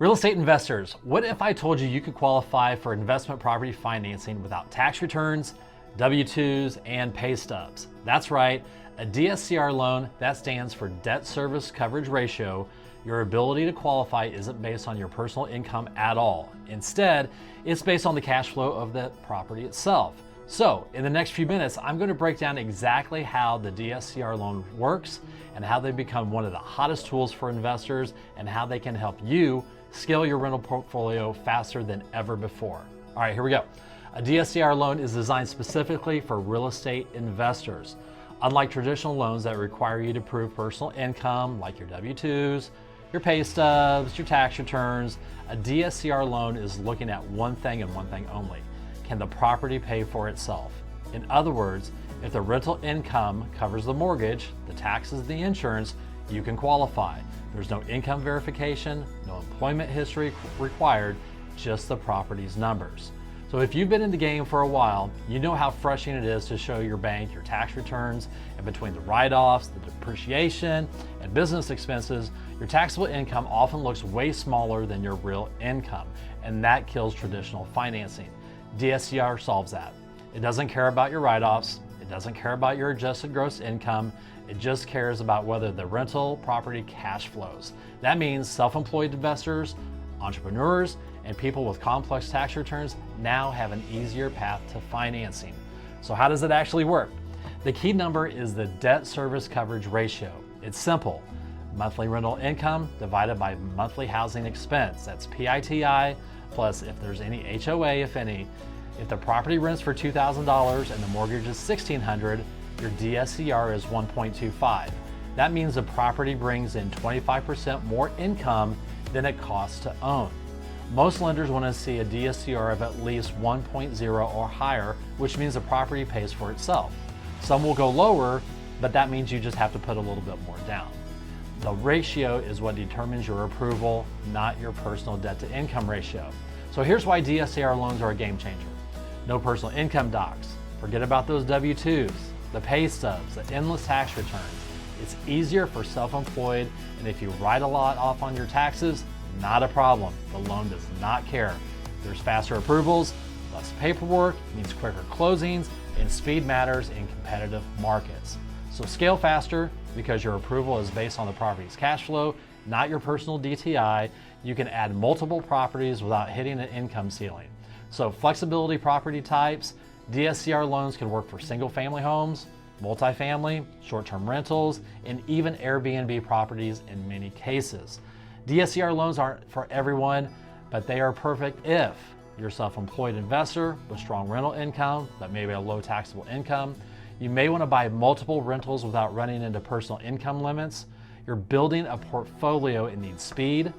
Real estate investors, what if I told you you could qualify for investment property financing without tax returns, W-2s, and pay stubs? That's right, a DSCR loan, that stands for debt service coverage ratio. Your ability to qualify isn't based on your personal income at all. Instead, it's based on the cash flow of the property itself. So, in the next few minutes, I'm going to break down exactly how the DSCR loan works and how they become one of the hottest tools for investors and how they can help you scale your rental portfolio faster than ever before. All right, here we go. A DSCR loan is designed specifically for real estate investors. Unlike traditional loans that require you to prove personal income, like your W-2s, your pay stubs, your tax returns, a DSCR loan is looking at one thing and one thing only. Can the property pay for itself? In other words, if the rental income covers the mortgage, the taxes, the insurance, you can qualify. There's no income verification, no employment history required, just the property's numbers. So if you've been in the game for a while, you know how frustrating it is to show your bank your tax returns, and between the write-offs, the depreciation, and business expenses, your taxable income often looks way smaller than your real income, and that kills traditional financing. DSCR solves that. It doesn't care about your write-offs, it doesn't care about your adjusted gross income, it just cares about whether the rental property cash flows. That means self-employed investors, entrepreneurs, and people with complex tax returns now have an easier path to financing. So how does it actually work? The key number is the debt service coverage ratio. It's simple. Monthly rental income divided by monthly housing expense. That's PITI, plus if there's any HOA, if any. If the property rents for $2,000 and the mortgage is $1,600, your DSCR is 1.25. That means the property brings in 25% more income than it costs to own. Most lenders want to see a DSCR of at least 1.0 or higher, which means the property pays for itself. Some will go lower, but that means you just have to put a little bit more down. The ratio is what determines your approval, not your personal debt to income ratio. So here's why DSCR loans are a game changer. No personal income docs. Forget about those W-2s, the pay stubs, the endless tax returns. It's easier for self-employed, and if you write a lot off on your taxes, not a problem. The loan does not care. There's faster approvals, less paperwork, means quicker closings, and speed matters in competitive markets. So scale faster because your approval is based on the property's cash flow, not your personal DTI. You can add multiple properties without hitting an income ceiling. So flexibility property types, DSCR loans can work for single family homes, multifamily, short-term rentals, and even Airbnb properties in many cases. DSCR loans aren't for everyone, but they are perfect if you're a self-employed investor with strong rental income, but maybe a low taxable income. You may want to buy multiple rentals without running into personal income limits. You're building a portfolio. It needs speed,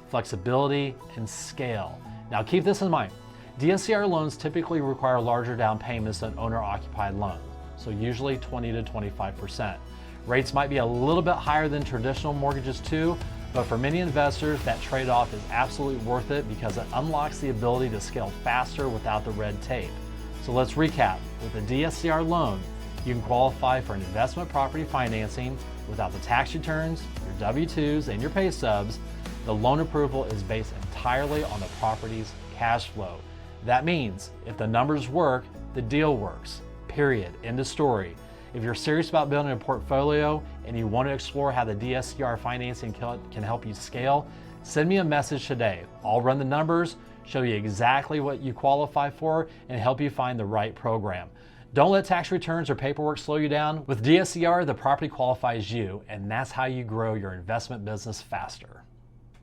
flexibility, and scale. Now keep this in mind. DSCR loans typically require larger down payments than owner-occupied loans, so usually 20 to 25%. Rates might be a little bit higher than traditional mortgages too, but for many investors, that trade-off is absolutely worth it because it unlocks the ability to scale faster without the red tape. So let's recap. With a DSCR loan, you can qualify for an investment property financing without the tax returns, your W-2s, and your pay stubs. The loan approval is based entirely on the property's cash flow. That means if the numbers work, the deal works. Period. End of story. If you're serious about building a portfolio and you want to explore how the DSCR financing can help you scale, send me a message today. I'll run the numbers, show you exactly what you qualify for, and help you find the right program. Don't let tax returns or paperwork slow you down. With DSCR, the property qualifies you, and that's how you grow your investment business faster.